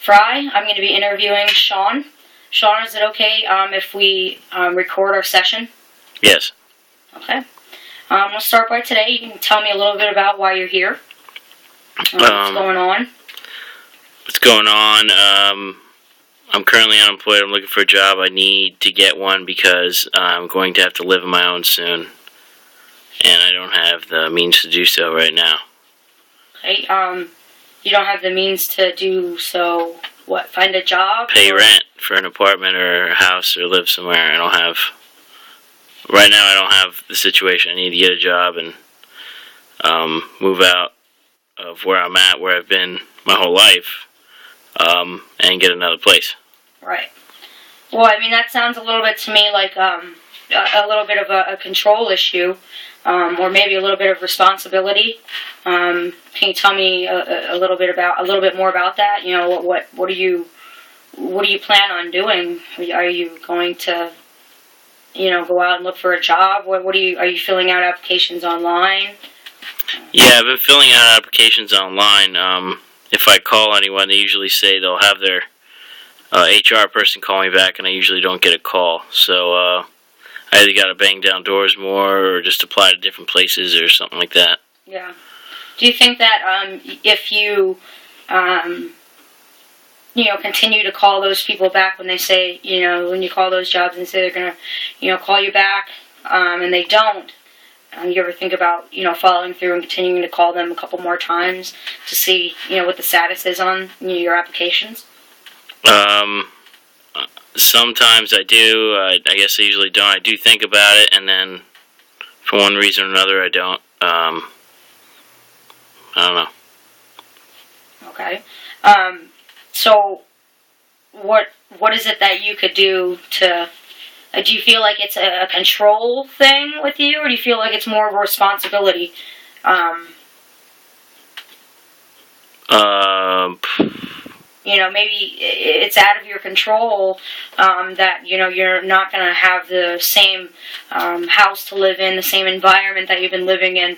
Fry. I'm going to be interviewing Sean. Sean, is it okay if we record our session? Yes. Okay. We'll start by today. You can tell me a little bit about why you're here. What's going on? What's going on? I'm currently unemployed. I'm looking for a job. I need to get one because I'm going to have to live on my own soon. And I don't have the means to do so right now. Okay. You don't have the means to do so, what, find a job? Pay rent for an apartment or a house or live somewhere. Right now I don't have the situation. I need to get a job and move out of where I'm at, where I've been my whole life, and get another place. Right. Well, I mean, that sounds a little bit to me like a little bit of a control issue, or maybe a little bit of responsibility. Can you tell me a little bit more about that? You know, what do you plan on doing? Are you going to, go out and look for a job? Are you filling out applications online? Yeah, I've been filling out applications online. If I call anyone, they usually say they'll have their HR person call me back, and I usually don't get a call. So I either got to bang down doors more or just apply to different places or something like that. Yeah. Do you think that if you, continue to call those people back when they say, when you call those jobs and say they're going to, call you back, and they don't, you ever think about, following through and continuing to call them a couple more times to see, what the status is on your applications? Sometimes I do. I guess I usually don't. I do think about it, and then for one reason or another, I don't. I don't know. Okay. So, what is it that you could do to? Do you feel like it's a control thing with you, or do you feel like it's more of a responsibility? Maybe it's out of your control that, you're not going to have the same house to live in, the same environment that you've been living in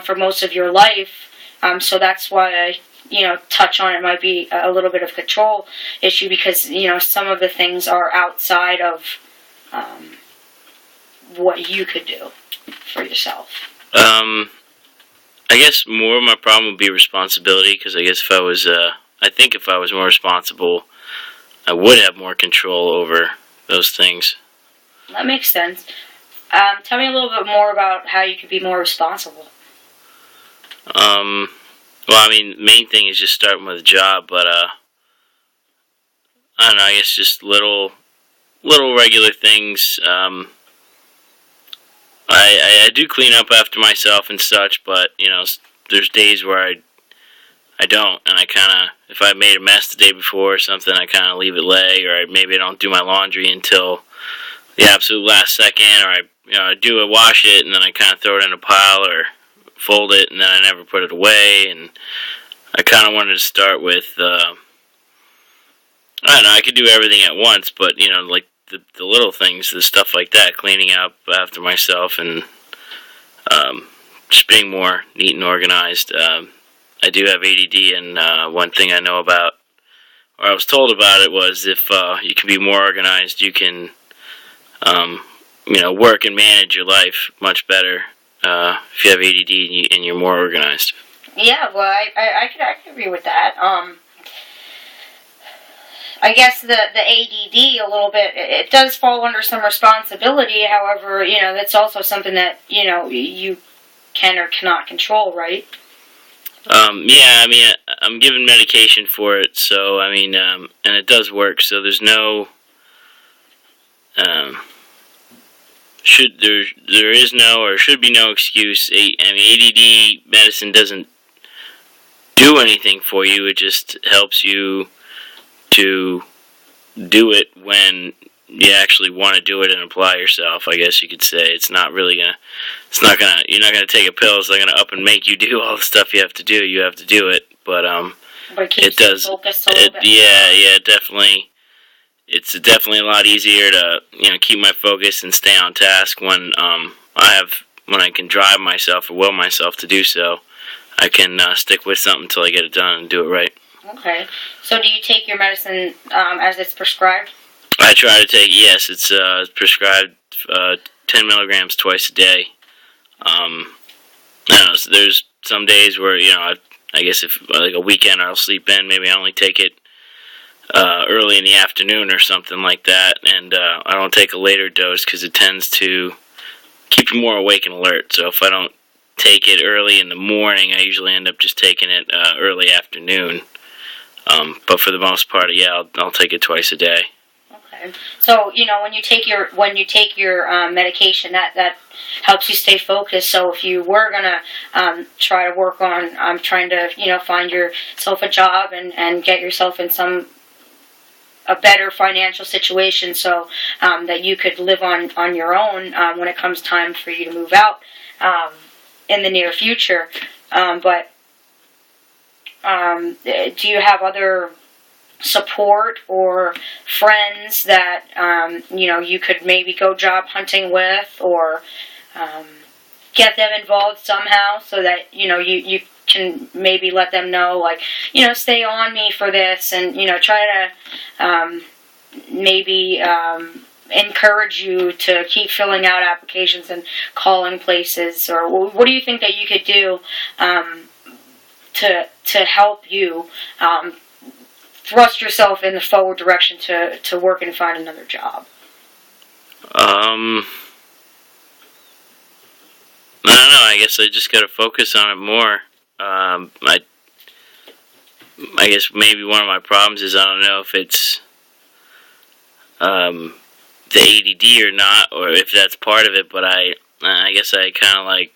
for most of your life. So that's why I, touch on it might be a little bit of a control issue because, some of the things are outside of what you could do for yourself. I guess more of my problem would be responsibility because I guess if I was more responsible, I would have more control over those things. That makes sense. Tell me a little bit more about how you could be more responsible. Well, I mean, the main thing is just starting with a job, but, I don't know, I guess just little regular things. I do clean up after myself and such, but, there's days where I don't, and I kind of, if I made a mess the day before or something, I kind of leave it lay, or maybe I don't do my laundry until the absolute last second, or I wash it, and then I kind of throw it in a pile, or fold it, and then I never put it away, and I kind of wanted to start with, I don't know, I could do everything at once, but, like the little things, the stuff like that, cleaning up after myself, and just being more neat and organized. I do have ADD, and one thing I know about, or I was told about it, was if you can be more organized, you can, work and manage your life much better if you have ADD and you're more organized. Yeah, well, I could agree with that. I guess the ADD a little bit, it does fall under some responsibility. However, that's also something that, you can or cannot control, right? Yeah, I mean, I'm given medication for it, so, I mean, and it does work, so there's no, there is no, or should be no excuse. I mean, ADD medicine doesn't do anything for you, it just helps you to do it when you actually want to do it and apply yourself, I guess you could say. It's not really you're not gonna take a pill, it's not gonna up and make you do all the stuff you have to do. You have to do it, but it does. Focused a little bit. Yeah, definitely. It's definitely a lot easier to keep my focus and stay on task when when I can drive myself or will myself to do so. I can stick with something until I get it done and do it right. Okay. So do you take your medicine as it's prescribed? I try to take, yes, it's prescribed 10 milligrams twice a day. I don't know, so there's some days where, I guess if like a weekend I'll sleep in, maybe I only take it early in the afternoon or something like that, and I don't take a later dose because it tends to keep you more awake and alert. So if I don't take it early in the morning, I usually end up just taking it early afternoon. But for the most part, yeah, I'll take it twice a day. Okay. So when you take your medication, that helps you stay focused. So if you were gonna try to work on trying to find yourself a job and get yourself in a better financial situation, so that you could live on your own when it comes time for you to move out in the near future. But do you have other support or friends that you could maybe go job hunting with, or get them involved somehow so that you can maybe let them know, like, stay on me for this, and try to maybe encourage you to keep filling out applications and calling places? Or what do you think that you could do to help you thrust yourself in the forward direction to work and find another job? I don't know. I guess I just got to focus on it more. I guess maybe one of my problems is I don't know if it's the ADD or not, or if that's part of it. But I guess I kind of like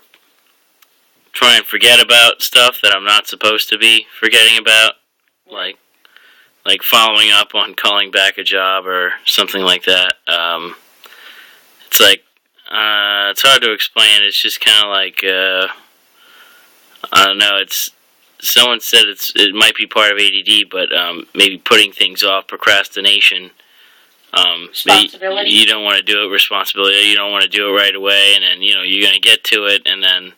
try and forget about stuff that I'm not supposed to be forgetting about, like following up on calling back a job or something like that. It's like it's hard to explain. It's just kind of like I don't know. It's someone said it might be part of ADD, but maybe putting things off, procrastination. Responsibility. You don't want to do it. Responsibility. You don't want to do it right away, and then you're going to get to it, and then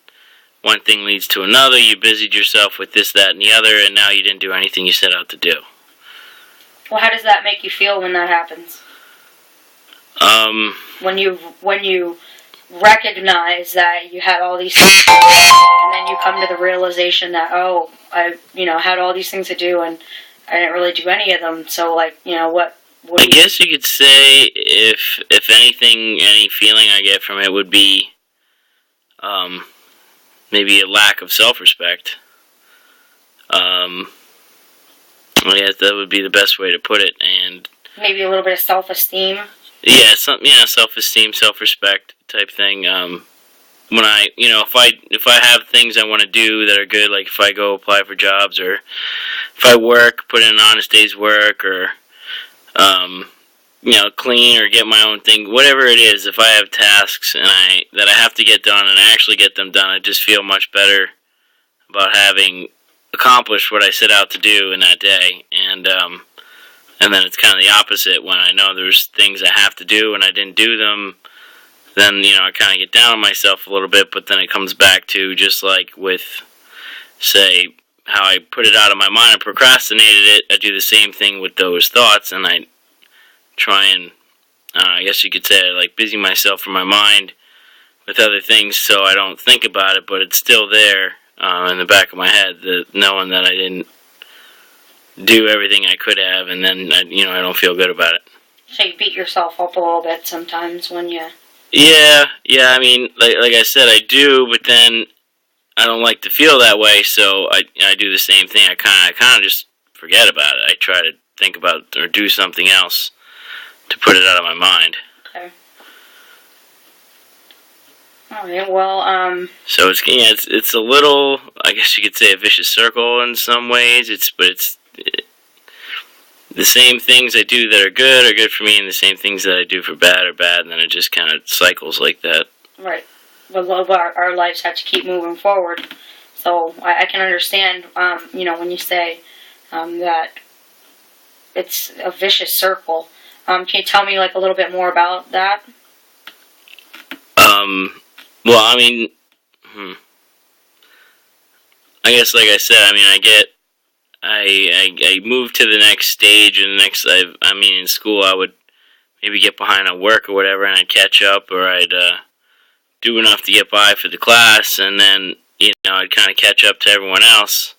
one thing leads to another. You busied yourself with this, that, and the other, and now you didn't do anything you set out to do. Well, how does that make you feel when that happens? When you recognize that you had all these things to do, and then you come to the realization that, oh, I had all these things to do and I didn't really do any of them. So, like, what I guess you could say, if anything, any feeling I get from it would be maybe a lack of self-respect. I guess that would be the best way to put it, and maybe a little bit of self-esteem. Yeah, self-esteem, self-respect type thing. When if I have things I want to do that are good, like if I go apply for jobs, or if I work, put in an honest day's work, or clean or get my own thing, whatever it is, if I have tasks that I have to get done and I actually get them done, I just feel much better about having accomplished what I set out to do in that day. And then it's kind of the opposite. When I know there's things I have to do and I didn't do them, then I kind of get down on myself a little bit. But then it comes back to, just like with, say, how I put it out of my mind and procrastinated it, I do the same thing with those thoughts, and I try and, I guess you could say, I like busy myself in my mind with other things so I don't think about it, but it's still there in the back of my head, knowing that I didn't do everything I could have, and then I don't feel good about it. So you beat yourself up a little bit sometimes when you... Yeah. I mean, like I said, I do, but then I don't like to feel that way, so I do the same thing. I kind of just forget about it. I try to think about or do something else to put it out of my mind. Okay. All right. Well, So it's a little, I guess you could say, a vicious circle in some ways. It's the same things I do that are good for me, and the same things that I do for bad are bad, and then it just kind of cycles like that. Right. But our lives have to keep moving forward. So I can understand, when you say that it's a vicious circle. Can you tell me, like, a little bit more about that? Well, I mean, I guess, like I said, I mean, I moved to the next stage, and I mean, in school I would maybe get behind on work or whatever, and I'd catch up, or I'd do enough to get by for the class, and then, I'd kind of catch up to everyone else.